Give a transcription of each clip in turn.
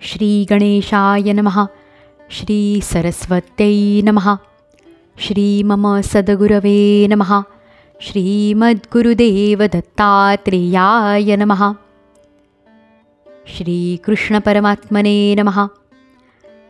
श्री गणेशाय नमः. श्री सरस्वत्यै नमः. श्री मम सद्गुरवे नमः. श्रीमद्गुरुदेव दत्तात्रेयाय नमः. श्रीकृष्णपरमात्मने नमः.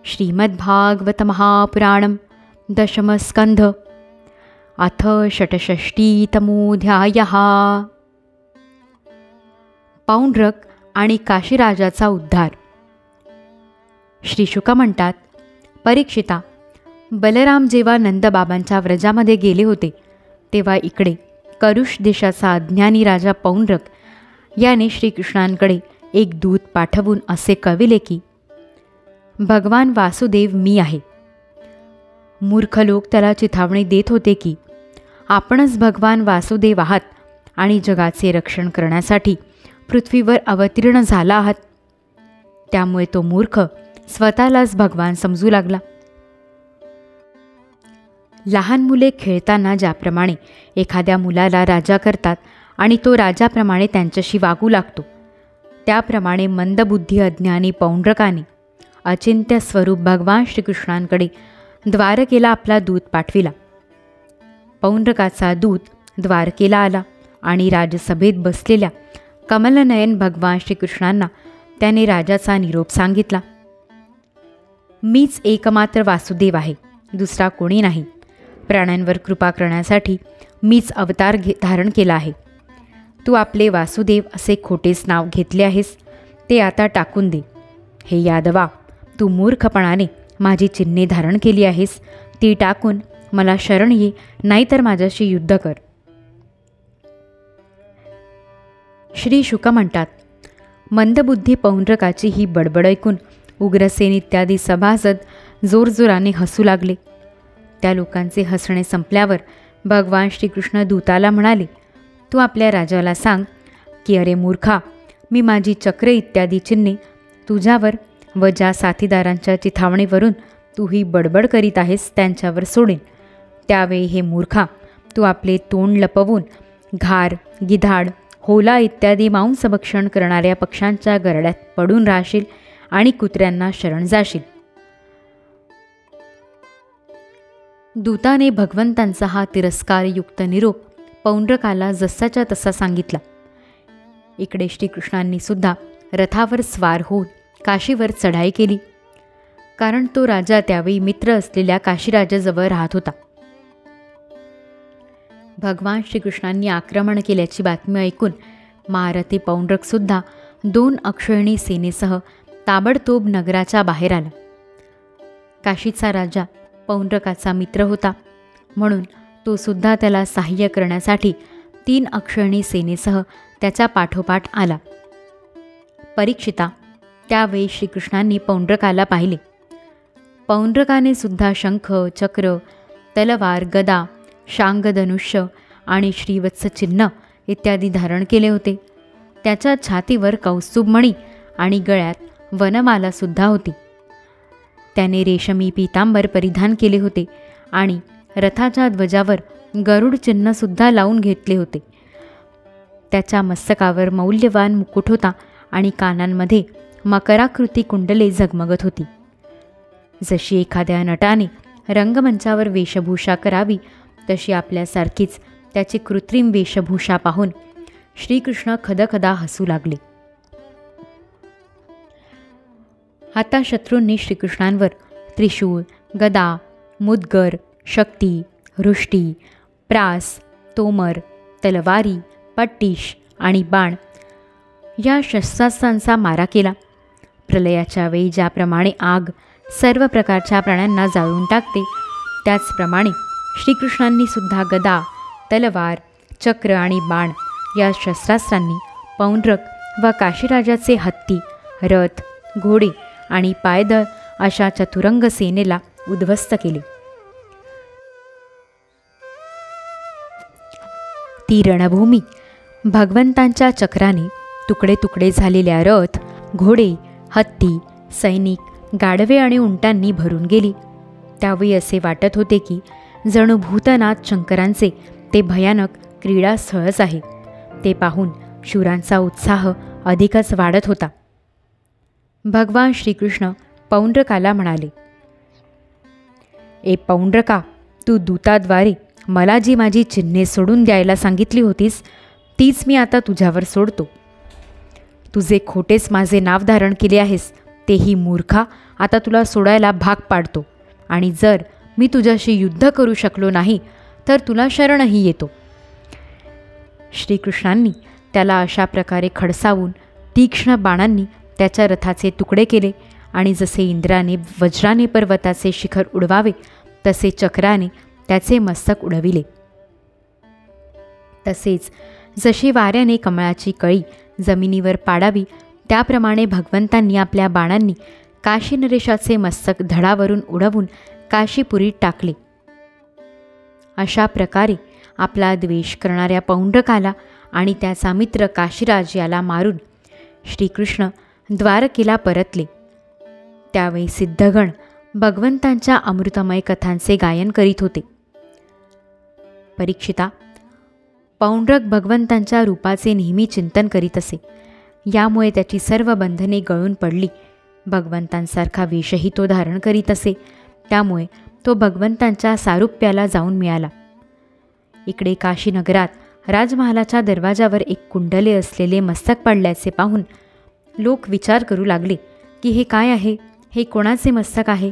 श्रीमद्भागवत महापुराणं दशमस्कन्ध अथ षट्षष्टितमोऽध्यायः. पौंड्रक आणि काशीराजाचा उद्धार. श्री शुक म्हणतात, परीक्षिता, बलराम जेव्हा नंदबाबांच्या व्रजामध्ये गेले होते तेव्हा इकडे करुष देशाचा अज्ञानी राजा पौंड्रक याने श्रीकृष्णांकडे एक दूत पाठवून असे कळविले की भगवान वासुदेव मी आहे. मूर्ख लोक त्याला चिथावणी देत होते की आपणच भगवान वासुदेव आहात आणि जगाचे रक्षण करण्यासाठी पृथ्वीवर अवतीर्ण झाला आहात. त्यामुळे तो मूर्ख स्वतःलाच भगवान समजू लागला. लहान मुले खेळताना ज्याप्रमाणे एखाद्या मुलाला राजा करतात आणि तो राजाप्रमाणे त्यांच्याशी वागू लागतो, त्याप्रमाणे मंदबुद्धी अज्ञानी पौंड्रकाने अचिंत्य स्वरूप भगवान श्रीकृष्णांकडे द्वारकेला आपला दूत पाठविला. पौंड्रकाचा दूत द्वारकेला आला आणि राजसभेत बसलेल्या कमलनयन भगवान श्रीकृष्णांना त्याने राजाचा निरोप सांगितला. मीच एकमात्र वासुदेव आहे, दुसरा कोणी नाही. प्राण्यांवर कृपा करण्यासाठी मीच अवतार धारण केला आहे. तू आपले वासुदेव असे खोटेच नाव घेतले आहेस, ते आता टाकून दे. हे यादवा, तू मूर्खपणाने माझी चिन्हे धारण केली आहेस, ती टाकून मला शरण ये, नाहीतर माझ्याशी युद्ध कर. श्री शुक म्हणतात, मंदबुद्धी पौंड्रकाची ही बडबड ऐकून उग्रसेन इत्यादी सभासद जोरजोराने हसू लागले. त्या लोकांचे हसणे संपल्यावर भगवान श्रीकृष्ण दूताला म्हणाले, तू आपल्या राजाला सांग की अरे मूर्खा, मी माझी चक्र इत्यादी चिन्हे तुझ्यावर व ज्या साथीदारांच्या चिथावणीवरून तू ही बडबड करीत आहेस त्यांच्यावर सोडेन. त्यावेळी हे मूर्खा, तू आपले तोंड लपवून घार, गिधाड, होला इत्यादी मांसभक्षण करणाऱ्या पक्ष्यांच्या गरड्यात पडून राहशील आणि कुत्र्यांना शरण जाशील. दूताने भगवंतांचा हा तिरस्कारयुक्त निरोप पौंड्रकाला जसाच्या तसा सांगितला. इकडे श्रीकृष्णांनी सुद्धा रथावर स्वार होऊन काशीवर चढाई केली, कारण तो राजा त्यावेळी मित्र असलेल्या काशीराजाजवळ राहत होता. भगवान श्रीकृष्णांनी आक्रमण केल्याची बातमी ऐकून महारथी पौंड्रकसुद्धा 2 अक्षयणी सेनेसह ताबडतोब नगराच्या बाहेर आला. काशीचा राजा पौंड्रकाचा मित्र होता, म्हणून तो सुद्धा त्याला सहाय्य करण्यासाठी 3 अक्षयणी सेनेसह त्याच्या पाठोपाठ आला. परीक्षिता, त्यावेळी श्रीकृष्णांनी पौंड्रकाला पाहिले. पौंड्रकाने सुद्धा शंख, चक्र, तलवार, गदा, शांगधनुष्य आणि श्रीवत्स चिन्ह इत्यादी धारण केले होते. त्याच्या छातीवर कौस्तुभमणी आणि गळ्यात वनमालासुद्धा होती. त्याने रेशमी पीतांबर परिधान केले होते आणि रथाच्या ध्वजावर गरुड चिन्हसुद्धा लावून घेतले होते. त्याच्या मस्तकावर मौल्यवान मुकुट होता आणि कानांमध्ये मकराकृती कुंडले झगमगत होती. जशी एखाद्या नटाने रंगमंचावर वेशभूषा करावी तशी आपल्यासारखीच त्याची कृत्रिम वेशभूषा पाहून श्रीकृष्ण खदखदा हसू लागले. आता शत्रूंनी श्रीकृष्णांवर त्रिशूळ, गदा, मुद्गर, शक्ती, हृष्टी, प्रास, तोमर, तलवारी, पट्टीश आणि बाण या शस्त्रास्त्रांचा मारा केला. प्रलयाच्या वेळी ज्याप्रमाणे आग सर्व प्रकारच्या प्राण्यांना जाळून टाकते, त्याचप्रमाणे श्रीकृष्णांनी सुद्धा गदा, तलवार, चक्र आणि बाण या शस्त्रास्त्रांनी पौंड्रक व काशीराजाचे हत्ती, रथ, घोडे आणि पायदळ अशा चतुरंग सेनेला उद्ध्वस्त केले. ती रणभूमी भगवंतांच्या चक्राने तुकडे तुकडे झालेल्या रथ, घोडे, हत्ती, सैनिक, गाढवे आणि उंटांनी भरून गेली. त्यावेळी असे वाटत होते की जणू भूतनाथ शंकरांचे ते भयानक क्रीडास्थळच आहे. ते पाहून शूरांचा उत्साह अधिकच वाढत होता. भगवान श्रीकृष्ण पौंड्रकाला म्हणाले, ए पौंड्रका, तू दूताद्वारे मला जी माझी चिन्हे सोडून द्यायला सांगितली होतीस तीच मी आता तुझ्यावर सोडतो. तुझे खोटेच माझे नाव धारण केले आहेस तेही मूर्खा आता तुला सोडायला भाग पाडतो, आणि जर मी तुझ्याशी युद्ध करू शकलो नाही तर तुला शरणही येतो. श्रीकृष्णांनी त्याला अशा प्रकारे खडसावून तीक्ष्ण बाणांनी त्याच्या रथाचे तुकडे केले, आणि जसे इंद्राने वज्राने पर्वताचे शिखर उडवावे तसे चक्राने त्याचे मस्तक उडविले. तसेच जशी वाऱ्याने कमळाची कळी जमिनीवर पाडावी त्याप्रमाणे भगवंतांनी आपल्या बाणांनी काशी नरेशाचे मस्तक धडावरून उडवून काशीपुरीत टाकले. अशा प्रकारे आपला द्वेष करणाऱ्या पौंड्रकाला आणि त्याचा मित्र काशीराज याला मारून श्रीकृष्ण द्वारकेला परतले. त्यावेळी सिद्धगण भगवंतांच्या अमृतमय कथांचे गायन करीत होते. परीक्षिता, पौंड्रक भगवंतांच्या रूपाचे नेहमी चिंतन करीत असे. यामुळे त्याची सर्व बंधने गळून पडली. भगवंतांसारखा वेशही तो धारण करीत असे. त्यामुळे तो भगवंतांच्या सारुप्याला जाऊन मिळाला. इकडे काशीनगरात राजमहालाच्या दरवाजावर एक कुंडले असलेले मस्तक पडल्याचे पाहून लोक विचार करू लागले की हे काय आहे, हे कोणाचे मस्तक आहे.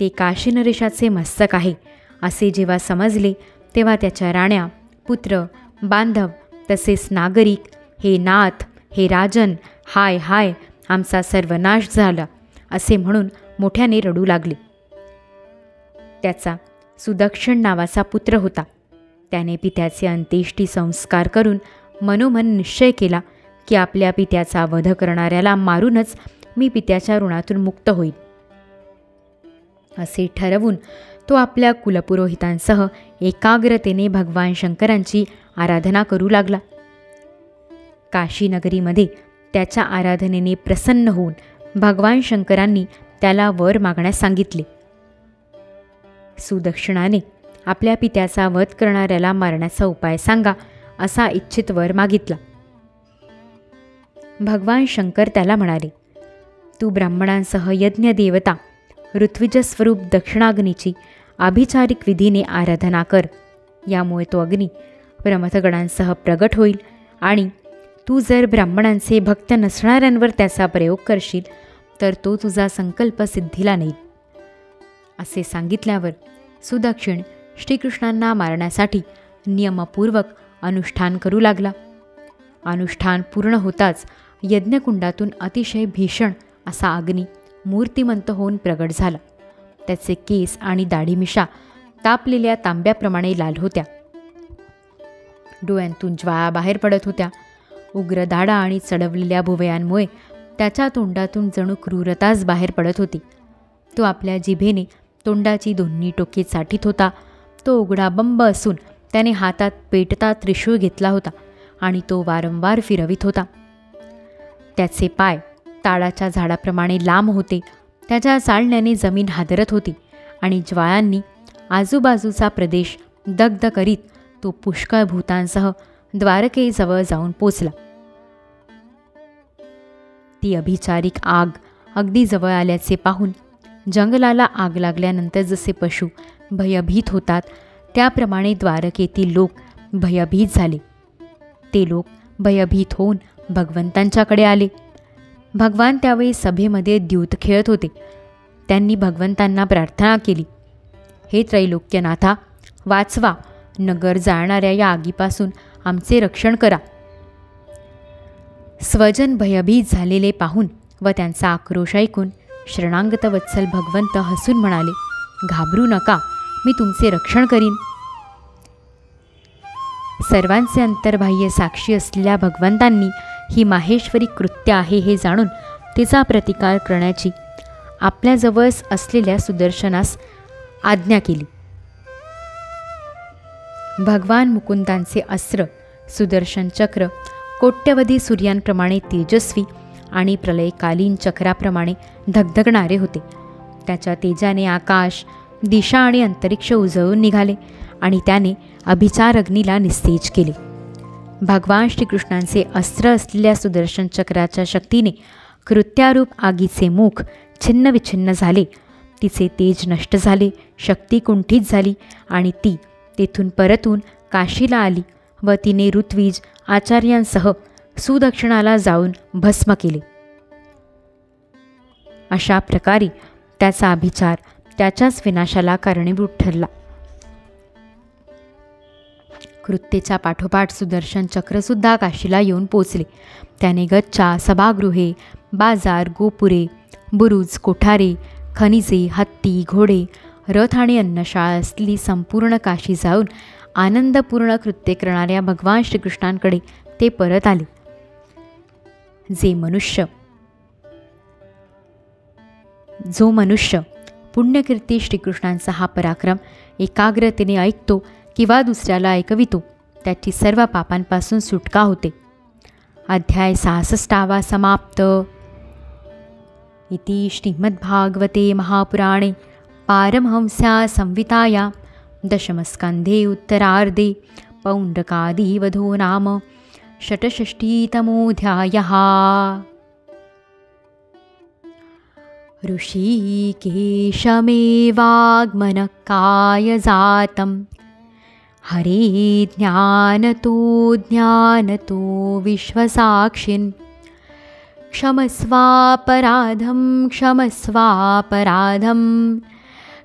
ते काशीनरेशाचे मस्तक आहे असे जेव्हा समजले तेव्हा त्याच्या राण्या, पुत्र, बांधव तसेच नागरिक, हे नाथ, हे राजन, हाय हाय, आमचा सर्वनाश झाला असे म्हणून मोठ्याने रडू लागले. त्याचा सुदक्षिण नावाचा पुत्र होता. त्याने पित्याचे अंत्येष्टी संस्कार करून मनोमन निश्चय केला की आपल्या पित्याचा वध करणाऱ्याला मारूनच मी पित्याच्या ऋणातून मुक्त होईल. असे ठरवून तो आपल्या कुलपुरोहितांसह एकाग्रतेने भगवान शंकरांची आराधना करू लागला. काशीनगरीमध्ये त्याच्या आराधनेने प्रसन्न होऊन भगवान शंकरांनी त्याला वर मागण्यास सांगितले. सुदक्षिणाने आपल्या पित्याचा वध करणाऱ्याला मारण्याचा उपाय सांगा असा इच्छित वर मागितला. भगवान शंकर त्याला म्हणाले, तू ब्राह्मणांसह यज्ञ देवता ऋत्विज स्वरूप दक्षिणाग्नीची अभिचारिक विधीने आराधना कर. यामुळे तो अग्नी प्रमथगणांसह प्रगट होईल, आणि तू जर ब्राह्मणांचे भक्त नसणाऱ्यांवर त्याचा प्रयोग करशील तर तो तुझा संकल्प सिद्धीला नेईल. असे सांगितल्यावर सुदक्षिण श्रीकृष्णांना मारण्यासाठी नियमपूर्वक अनुष्ठान करू लागला. अनुष्ठान पूर्ण होताच यज्ञकुंडातून अतिशय भीषण असा अग्नी मूर्तिमंत होऊन प्रगट झाला. त्याचे केस आणि दाढीमिशा तापलेल्या तांब्याप्रमाणे लाल होत्या. डोळ्यांतून ज्वाळा बाहेर पडत होत्या. उग्र दाढा आणि चढवलेल्या भुवयांमुळे त्याच्या तोंडातून जणू क्रूरताच बाहेर पडत होती. तो आपल्या जिभेने तोंडाची दोन्ही टोके चाटीत होता. तो उघडा बंब असून त्याने हातात पेटता त्रिशूळ घेतला होता आणि तो वारंवार फिरवित होता. त्याचे पाय ताडाच्या झाडाप्रमाणे लांब होते. त्याच्या चालण्याने जमीन हादरत होती आणि ज्वाळांनी आजूबाजूचा प्रदेश दग्ध करीत तो पुष्कळ भूतांसह द्वारकेजवळ जाऊन पोचला. ती अभिचारिक आग अगदी जवळ आल्याचे पाहून जंगलाला आग लागल्यानंतर जसे पशु भयभीत होतात त्याप्रमाणे द्वारकेतील लोक भयभीत झाले. ते लोक भयभीत होऊन भगवंतांच्याकडे आले. भगवान त्यावेळी सभेमध्ये द्यूत खेळत होते. त्यांनी भगवंतांना प्रार्थना केली, हे त्रैलोक्यनाथा, वाचवा, नगर जाळणाऱ्या या आगीपासून आमचे रक्षण करा. स्वजन भयभीत झालेले पाहून व त्यांचा आक्रोश ऐकून शरणागत वत्सल भगवंत हसून म्हणाले, घाबरू नका, मी तुमचे रक्षण करीन. सर्वांचे अंतर्बाह्य साक्षी असलेल्या भगवंतांनी ही माहेश्वरी कृत्य आहे हे जाणून तिचा प्रतिकार करण्याची आपल्याजवळच असलेल्या सुदर्शनास आज्ञा केली. भगवान मुकुंदांचे अस्त्र सुदर्शन चक्र कोट्यवधी सूर्यांप्रमाणे तेजस्वी आणि प्रलयकालीन चक्राप्रमाणे धगधगणारे होते. त्याच्या तेजाने आकाश, दिशा आणि अंतरिक्ष उजळून निघाले आणि त्याने अभिचार अग्नीला निस्तेज केले. भगवान श्रीकृष्णांचे अस्त्र असलेल्या सुदर्शन चक्राच्या शक्तीने कृत्यारूप आगीचे मुख छिन्नविछिन्न झाले, तिचे तेज नष्ट झाले, शक्ती कुंठित झाली आणि ती तेथून परतून काशीला आली व तिने ऋत्विज आचार्यांसह सुदक्षिणाला जाऊन भस्म केले. अशा प्रकारे त्याचा अभिचार त्याच्याच विनाशाला कारणीभूत ठरला. कृत्येच्या पाठोपाठ सुदर्शन चक्रसुद्धा काशीला येऊन पोचले. त्याने गच्चा, सभागृहे, बाजार, गोपुरे, बुरुज, कोठारे, खनिजे, हत्ती, घोडे, रथ आणि अन्नशाळा असलेली संपूर्ण काशी जाऊन आनंदपूर्ण कृत्य करणाऱ्या भगवान श्रीकृष्णांकडे ते परत आले. जो मनुष्य पुण्यकीर्ती श्रीकृष्णांचा हा पराक्रम एकाग्रतेने ऐकतो किंवा दुसऱ्याला ऐकवितो, त्याची सर्व पापांपासून सुटका होते. अध्याय 66 समाप्त. इति श्रीमद्भागवते महापुराणे पारमहंस्या संहितायां दशमस्कन्धे उत्तरार्धे पौण्ड्रकादिवधो नाम षट्षष्टितमोऽध्यायः. ऋषिकेशमेवाग्मनकायजातं हरे ज्ञानतो विश्वसाक्षिन्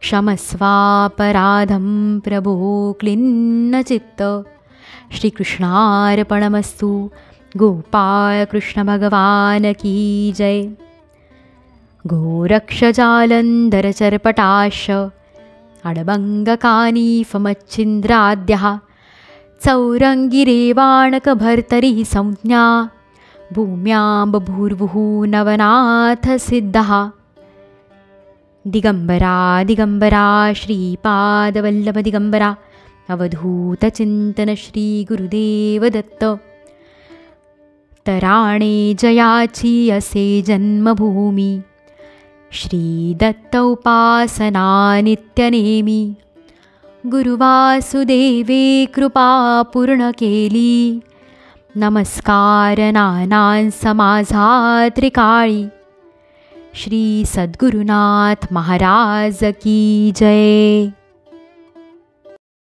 क्षमस्वापराधं प्रभो क्लिन्नचित्त. श्रीकृष्णार्पणमस्तु. गोपाळ कृष्ण भगवान की जय. गोरक्षजालन्धरचर्पटाश अडबङ्गकानीफमच्छिन्द्राद्यः चौरङ्गिरेवाणकभर्तरिः संज्ञा भूम्यां बभूर्वुः नवनाथसिद्धः. दिगम्बरा दिगम्बरा श्रीपादवल्लभ दिगम्बरा अवधूतचिन्तन श्रीगुरुदेव दत्त. तराणे जयाची असे जन्मभूमी श्रीदत्त उपासना नित्यनेमी. गुरुवासुदेवे कृपा पूर्ण केली नमस्कार नानां समाजा त्रिकाळी. श्री सद्गुरुनाथ महाराज की जय.